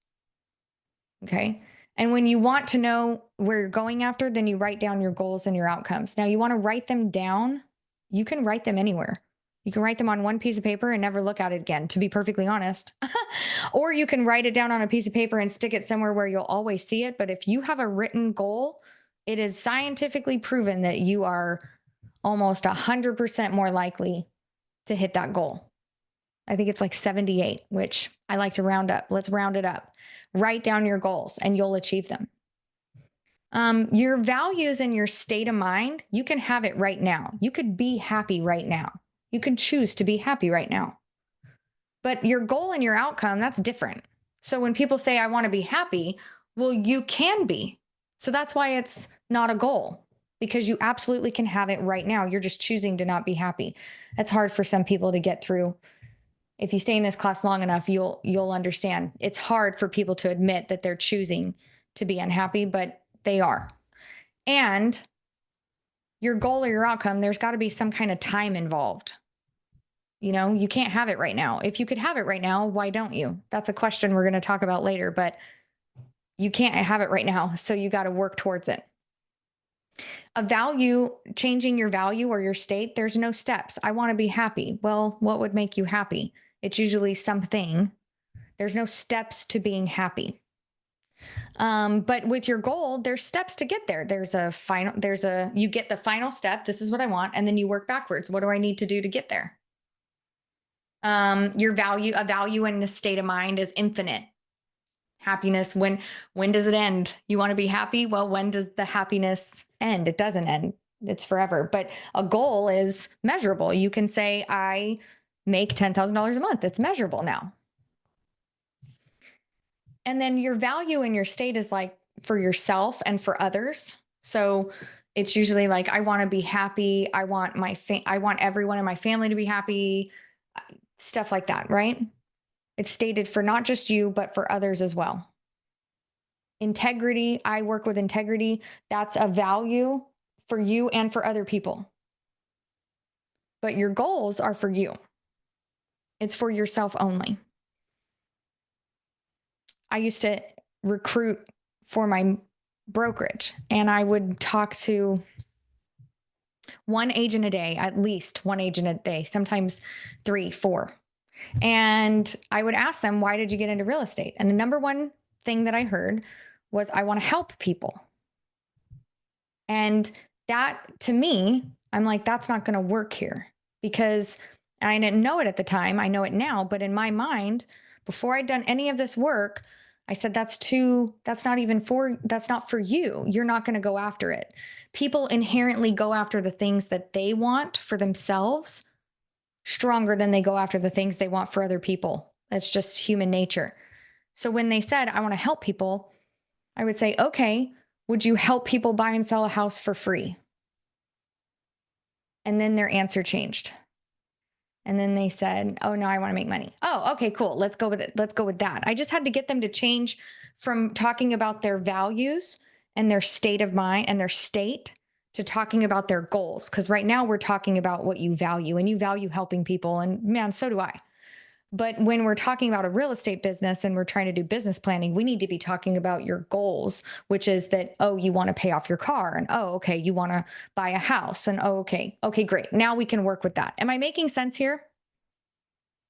Okay. And when you want to know where you're going after, then you write down your goals and your outcomes. Now you want to write them down. You can write them anywhere. You can write them on one piece of paper and never look at it again, to be perfectly honest. Or you can write it down on a piece of paper and stick it somewhere where you'll always see it. But if you have a written goal, it is scientifically proven that you are almost 100% more likely to hit that goal. I think it's like 78, which I like to round up. Let's round it up. Write down your goals and you'll achieve them. Your values and your state of mind, you can have it right now. You could be happy right now. You can choose to be happy right now. But your goal and your outcome, that's different. So when people say, I want to be happy, well, you can be. So that's why it's not a goal, because you absolutely can have it right now. You're just choosing to not be happy. That's hard for some people to get through. If you stay in this class long enough, you'll understand. It's hard for people to admit that they're choosing to be unhappy, but they are. And your goal or your outcome, there's got to be some kind of time involved. You know, you can't have it right now. If you could have it right now, why don't you? That's a question we're going to talk about later, but You can't have it right now, so you got to work towards it. A value, changing your value or your state, there's no steps. I want to be happy. Well, what would make you happy? It's usually something. There's no steps to being happy. But with your goal, there's steps to get there. You get the final step. This is what I want. And then you work backwards. What do I need to do to get there? A value in a state of mind is infinite. Happiness, when does it end? You want to be happy? Well, when does the happiness end? It doesn't end. It's forever. But a goal is measurable. You can say, I make $10,000 a month. It's measurable now. And then your value in your state is like for yourself and for others. So it's usually like, I want to be happy. I want everyone in my family to be happy. Stuff like that, right? It's stated for not just you, but for others as well. Integrity, I work with integrity. That's a value for you and for other people. But your goals are for you. It's for yourself only. I used to recruit for my brokerage, and I would talk to one agent a day, at least one agent a day, sometimes 3, 4. And I would ask them, why did you get into real estate? And the number one thing that I heard was, I want to help people. And that, to me, I'm like, that's not going to work here, because I didn't know it at the time. I know it now. But in my mind, before I'd done any of this work, I said, that's not for you. You're not going to go after it. People inherently go after the things that they want for themselves stronger than they go after the things they want for other people. That's just human nature. So when they said, I want to help people, I would say, okay, would you help people buy and sell a house for free? And then their answer changed. And then they said, oh, no, I want to make money. Oh, okay, cool. Let's go with it. Let's go with that. I just had to get them to change from talking about their values and their state of mind and their state to talking about their goals. Because right now we're talking about what you value, and you value helping people. And man, so do I. But when we're talking about a real estate business and we're trying to do business planning, we need to be talking about your goals, which is that, oh, you want to pay off your car, and oh, okay, you want to buy a house, and oh, okay, great. Now we can work with that. Am I making sense here?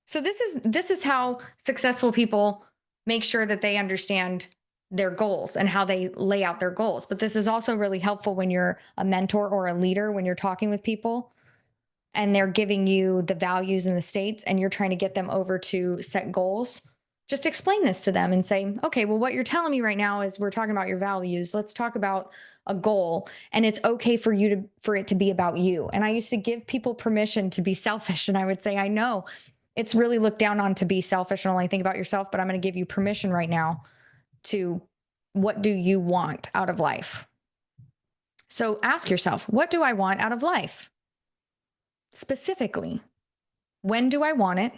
So this is how successful people make sure that they understand their goals and how they lay out their goals. But this is also really helpful when you're a mentor or a leader, when you're talking with people and they're giving you the values and the states, and you're trying to get them over to set goals. Just explain this to them and say, okay, well, what you're telling me right now is we're talking about your values. Let's talk about a goal, and it's okay for it to be about you. And I used to give people permission to be selfish. And I would say, I know it's really looked down on to be selfish and only think about yourself, but I'm going to give you permission right now to, what do you want out of life? So ask yourself, what do I want out of life? Specifically, when do I want it?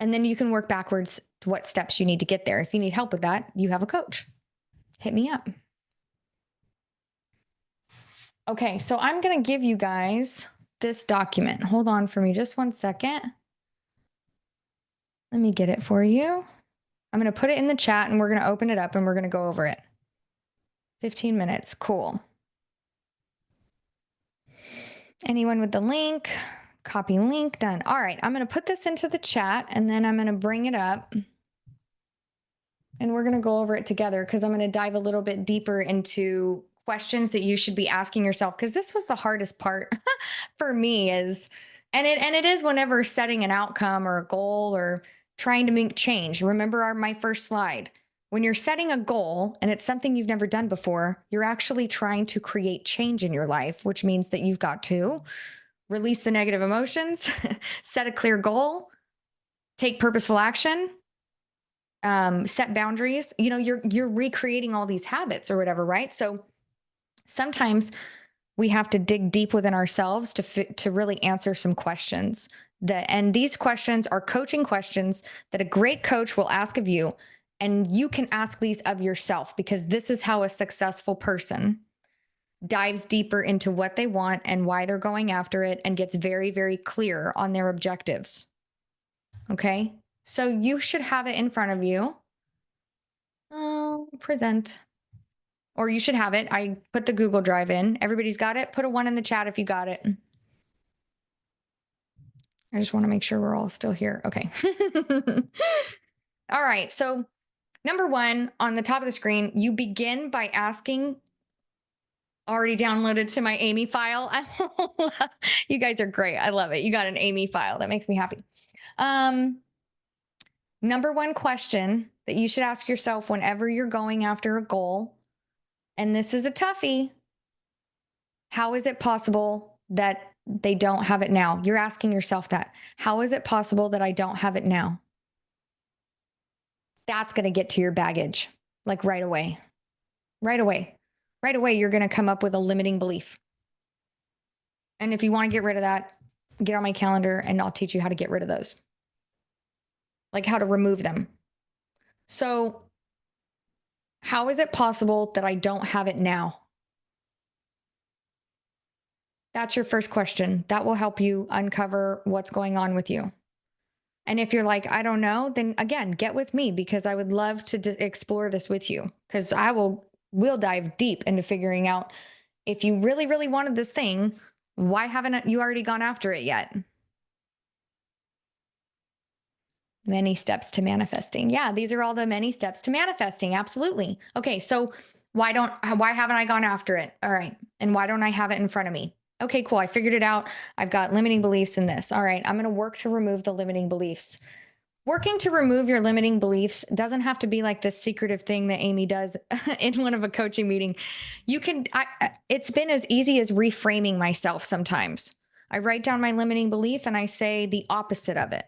And then you can work backwards to what steps you need to get there. If you need help with that, you have a coach. Hit me up. Okay, so I'm going to give you guys this document. Hold on for me just one second. Let me get it for you. I'm going to put it in the chat, and we're going to open it up and we're going to go over it. 15 minutes. Cool. Anyone with the link? Copy link. Done. All right. I'm going to put this into the chat, and then I'm going to bring it up, and we're going to go over it together, because I'm going to dive a little bit deeper into questions that you should be asking yourself, because this was the hardest part for me and it is whenever setting an outcome or a goal or trying to make change. Remember my first slide. When you're setting a goal and it's something you've never done before, you're actually trying to create change in your life, which means that you've got to release the negative emotions, set a clear goal, take purposeful action, set boundaries. You know, you're recreating all these habits or whatever, right? So sometimes we have to dig deep within ourselves to really answer some questions. And these questions are coaching questions that a great coach will ask of you. And you can ask these of yourself, because this is how a successful person dives deeper into what they want and why they're going after it, and gets very, very clear on their objectives. Okay? So you should have it in front of you. present. Or you should have it. I put the Google Drive in. Everybody's got it. Put a 1 in the chat if you got it. I just want to make sure we're all still here. Okay. All right. So number 1 on the top of the screen, you begin by asking, already downloaded to my Amy file. You guys are great. I love it. You got an Amy file. That makes me happy. Number 1 question that you should ask yourself whenever you're going after a goal, and this is a toughie: how is it possible that they don't have it now? You're asking yourself that. How is it possible that I don't have it now? That's going to get to your baggage, like right away. Right away. Right away, you're going to come up with a limiting belief. And if you want to get rid of that, get on my calendar and I'll teach you how to get rid of those. Like how to remove them. So, how is it possible that I don't have it now? That's your first question. That will help you uncover what's going on with you. And if you're like, I don't know, then again, get with me, because I would love to explore this with you, because we'll dive deep into figuring out, if you really, really wanted this thing, why haven't you already gone after it yet? Many steps to manifesting. Yeah, these are all the many steps to manifesting. Absolutely. Okay, so why haven't I gone after it? All right. And why don't I have it in front of me? Okay, cool. I figured it out. I've got limiting beliefs in this. All right, I'm going to work to remove the limiting beliefs. Working to remove your limiting beliefs doesn't have to be like this secretive thing that Amy does in one of a coaching meeting. It's been as easy as reframing myself sometimes. I write down my limiting belief and I say the opposite of it.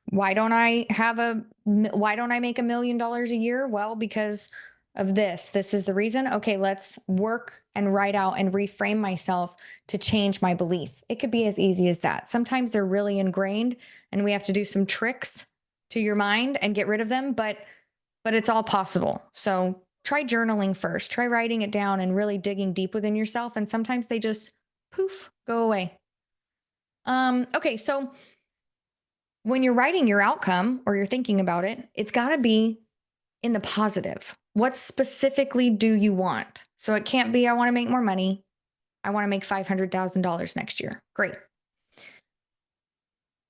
Why don't I make $1 million a year? Well, because of this. This is the reason. Okay, let's work and write out and reframe myself to change my belief. It could be as easy as that. Sometimes they're really ingrained and we have to do some tricks to your mind and get rid of them, but it's all possible. So try journaling first. Try writing it down and really digging deep within yourself. And sometimes they just poof, go away. Okay, so when you're writing your outcome or you're thinking about it, it's got to be in the positive. What specifically do you want? So it can't be, I want to make more money. I want to make $500,000 next year. Great.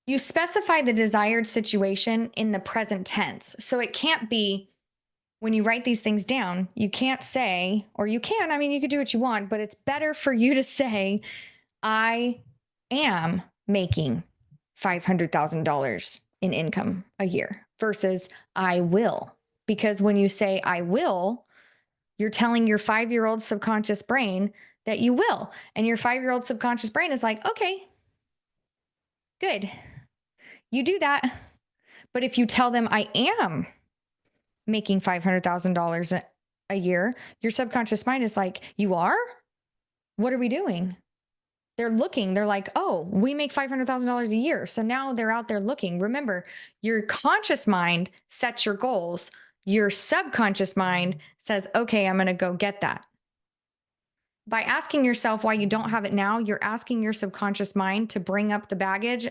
You specify the desired situation in the present tense. So it can't be, when you write these things down, you can't say, or you can, I mean, you could do what you want, but it's better for you to say, I am making $500,000 in income a year versus I will. Because when you say I will, you're telling your 5-year-old subconscious brain that you will. And your 5-year-old subconscious brain is like, okay, good. You do that. But if you tell them I am making $500,000 a year, your subconscious mind is like, you are? What are we doing? They're looking, they're like, oh, we make $500,000 a year. So now they're out there looking. Remember, your conscious mind sets your goals. Your subconscious mind says, okay, I'm going to go get that. By asking yourself why you don't have it now, you're asking your subconscious mind to bring up the baggage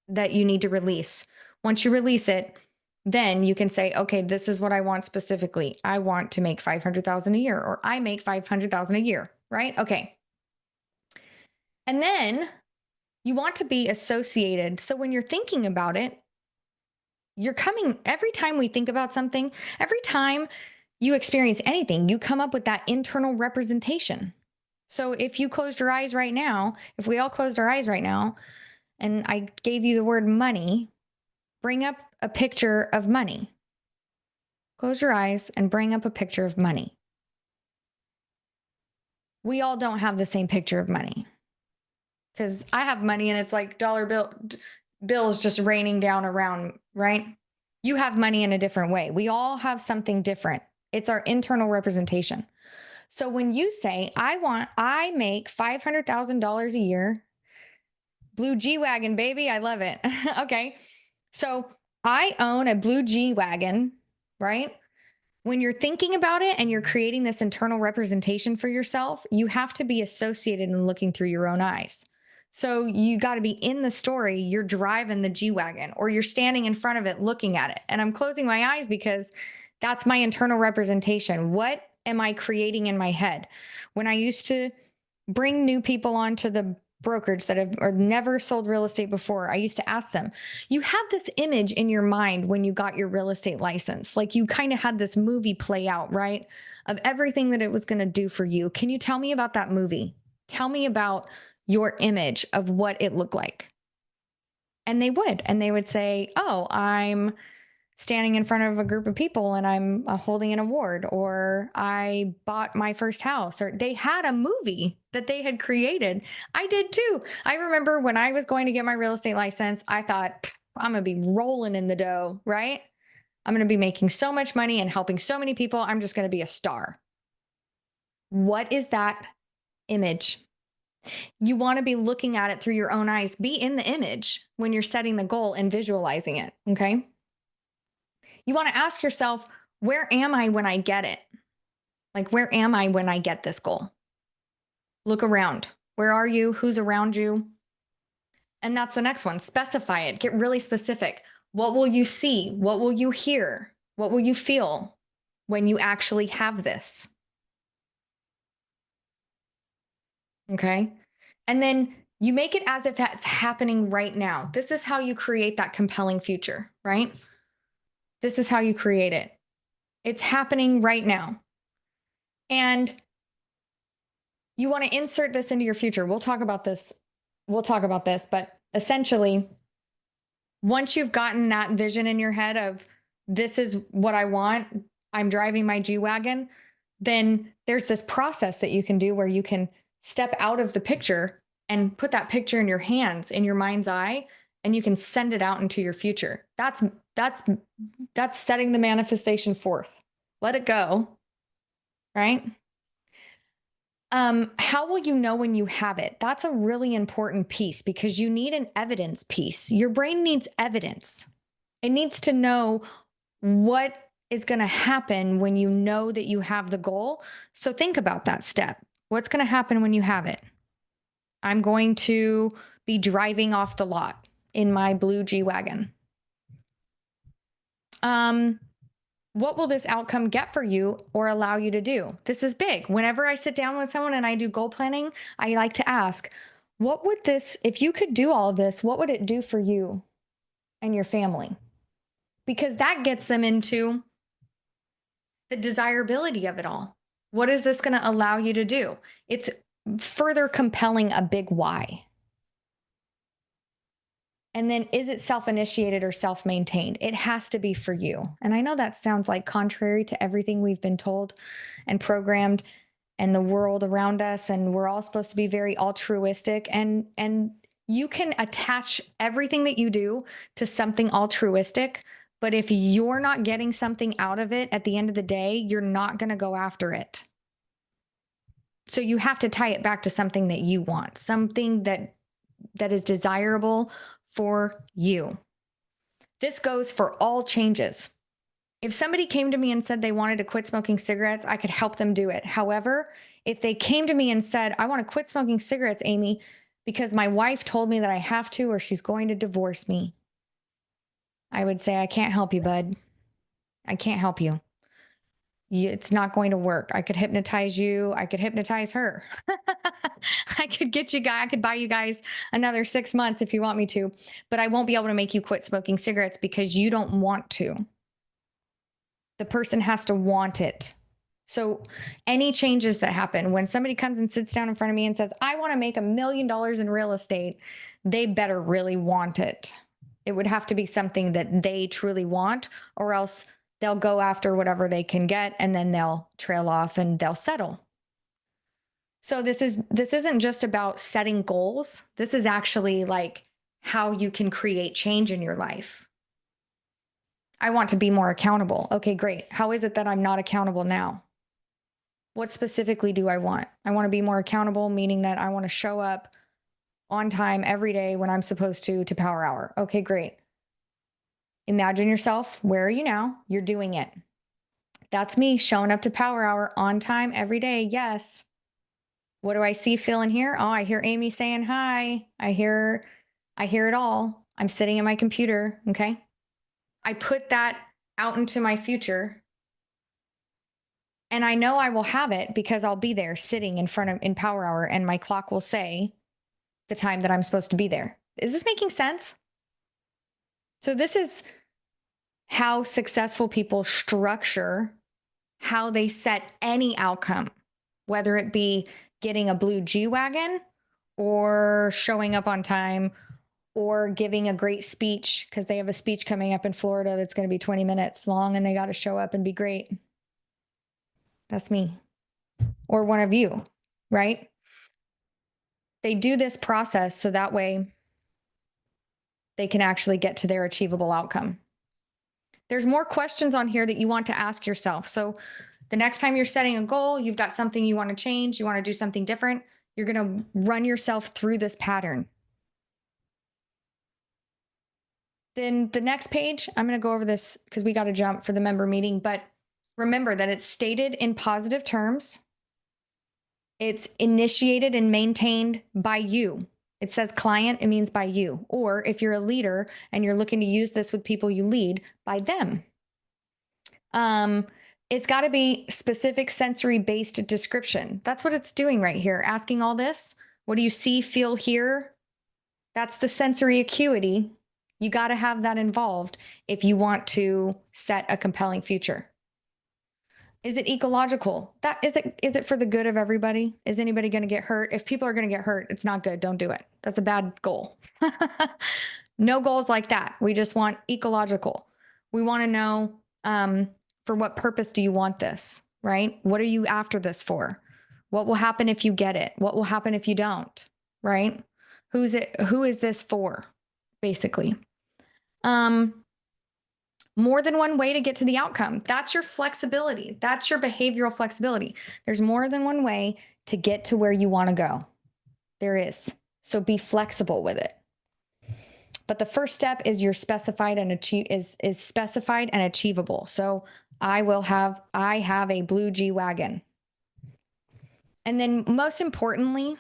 that you need to release. Once you release it, then you can say, okay, this is what I want specifically. I want to make $500,000 a year, or I make $500,000 a year, right? Okay. And then you want to be associated. So when you're thinking about it, every time we think about something, every time you experience anything, you come up with that internal representation. So if you closed your eyes right now, if we all closed our eyes right now, and I gave you the word money, bring up a picture of money. Close your eyes and bring up a picture of money. We all don't have the same picture of money. Because I have money and it's like dollar bills just raining down around, right? You have money in a different way. We all have something different. It's our internal representation. So when you say, I make $500,000 a year, blue G-Wagon, baby, I love it. Okay. So I own a blue G-Wagon, right? When you're thinking about it and you're creating this internal representation for yourself, you have to be associated and looking through your own eyes. So you got to be in the story. You're driving the G-Wagon or you're standing in front of it looking at it. And I'm closing my eyes because That's my internal representation. What am I creating in my head? When I used to bring new people onto the brokerage that have or never sold real estate before, I used to ask them, you had this image in your mind when you got your real estate license. Like you kind of had this movie play out, right? Of everything that it was going to do for you. Can you tell me about that movie? Tell me about your image of what it looked like. And they would say, oh, I'm standing in front of a group of people and I'm holding an award, or I bought my first house, or they had a movie that they had created. I did too. I remember when I was going to get my real estate license, I thought, I'm going to be rolling in the dough, right? I'm going to be making so much money and helping so many people. I'm just going to be a star. What is that image? You want to be looking at it through your own eyes. Be in the image when you're setting the goal and visualizing it, okay? You want to ask yourself, where am I when I get it? Like, where am I when I get this goal? Look around. Where are you? Who's around you? And that's the next one. Specify it. Get really specific. What will you see? What will you hear? What will you feel when you actually have this? Okay. And then you make it as if that's happening right now. This is how you create that compelling future, right? This is how you create it. It's happening right now. And you want to insert this into your future. We'll talk about this. But essentially, once you've gotten that vision in your head of this is what I want, I'm driving my G-Wagon, then there's this process that you can do where you can step out of the picture and put that picture in your hands, in your mind's eye, and you can send it out into your future. That's setting the manifestation forth. Let it go, right? How will you know when you have it? That's a really important piece because you need an evidence piece. Your brain needs evidence. It needs to know what is going to happen when you know that you have the goal. So think about that step. What's going to happen when you have it? I'm going to be driving off the lot in my blue G-Wagon. What will this outcome get for you or allow you to do? This is big. Whenever I sit down with someone and I do goal planning, I like to ask, what would this, if you could do all of this, what would it do for you and your family? Because that gets them into the desirability of it all. What is this going to allow you to do? It's further compelling a big why. And then is it self-initiated or self-maintained? It has to be for you. And I know that sounds like contrary to everything we've been told and programmed and the world around us. And we're all supposed to be very altruistic. And you can attach everything that you do to something altruistic. But if you're not getting something out of it at the end of the day, you're not going to go after it. So you have to tie it back to something that you want, something that is desirable for you. This goes for all changes. If somebody came to me and said they wanted to quit smoking cigarettes, I could help them do it. However, if they came to me and said, I want to quit smoking cigarettes, Amy, because my wife told me that I have to, or she's going to divorce me, I would say, I can't help you, bud. I can't help you. It's not going to work. I could hypnotize you. I could hypnotize her. I could get you guys, I could buy you guys another 6 months if you want me to, but I won't be able to make you quit smoking cigarettes because you don't want to. The person has to want it. So any changes that happen, when somebody comes and sits down in front of me and says, I want to make $1 million in real estate, they better really want it. It would have to be something that they truly want, or else they'll go after whatever they can get and then they'll trail off and they'll settle. So this isn't just about setting goals. This is actually like how you can create change in your life. I want to be more accountable. Okay, great. How is it that I'm not accountable now? What specifically do I want? I want to be more accountable, meaning that I want to show up on time every day when I'm supposed to power hour. Okay, great. Imagine yourself. Where are you now? You're doing it. That's me showing up to power hour on time every day. Yes. What do I see, feel, and hear? Oh, I hear Amy saying hi. I hear it all. I'm sitting at my computer. Okay. I put that out into my future And I know I will have it because I'll be there sitting in Power Hour and my clock will say the time that I'm supposed to be there. Is this making sense? So this is how successful people structure how they set any outcome, whether it be getting a blue G-Wagon or showing up on time or giving a great speech because they have a speech coming up in Florida that's going to be 20 minutes long and they got to show up and be great. That's me or one of you, right? They do this process so that way they can actually get to their achievable outcome. There's more questions on here that you want to ask yourself. So the next time you're setting a goal, you've got something you want to change, you want to do something different, you're going to run yourself through this pattern. Then the next page, I'm going to go over this because we got to jump for the member meeting, but remember that it's stated in positive terms. It's initiated and maintained by you. It says client, it means by you. Or if you're a leader and you're looking to use this with people you lead, by them. It's got to be specific sensory-based description. That's what it's doing right here. Asking all this. What do you see, feel, hear? That's the sensory acuity. You got to have that involved if you want to set a compelling future. Is it ecological? Is it for the good of everybody? Is anybody going to get hurt? If people are going to get hurt, it's not good. Don't do it. That's a bad goal. No goals like that. We just want ecological. We want to know for what purpose do you want this, right? What are you after this for? What will happen if you get it? What will happen if you don't, right? Who is this for, basically? More than one way to get to the outcome. That's your flexibility. That's your behavioral flexibility. There's more than one way to get to where you want to go. There is. So be flexible with it. But the first step is you're specified and is specified and achievable. So I have a blue G-Wagon. And then most importantly,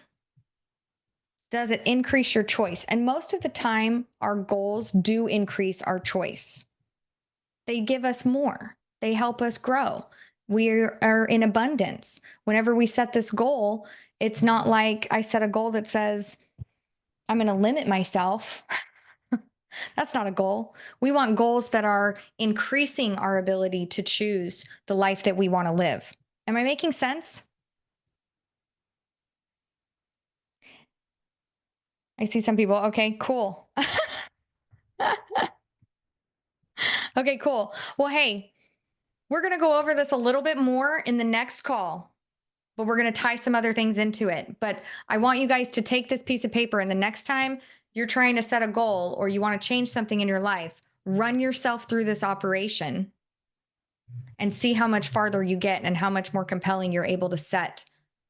does it increase your choice? And most of the time, our goals do increase our choice. They give us more. They help us grow. We are in abundance. Whenever we set this goal, it's not like I set a goal that says, I'm going to limit myself. That's not a goal. We want goals that are increasing our ability to choose the life that we want to live. Am I making sense? I see some people. Okay, cool. Okay, cool. Well, hey, we're going to go over this a little bit more in the next call, but we're going to tie some other things into it. But I want you guys to take this piece of paper, and the next time you're trying to set a goal or you want to change something in your life, run yourself through this operation and see how much farther you get and how much more compelling you're able to set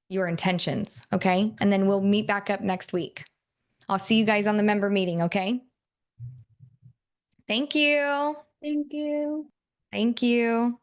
your intentions. Okay. And then we'll meet back up next week. I'll see you guys on the member meeting. Okay. Thank you. Thank you. Thank you.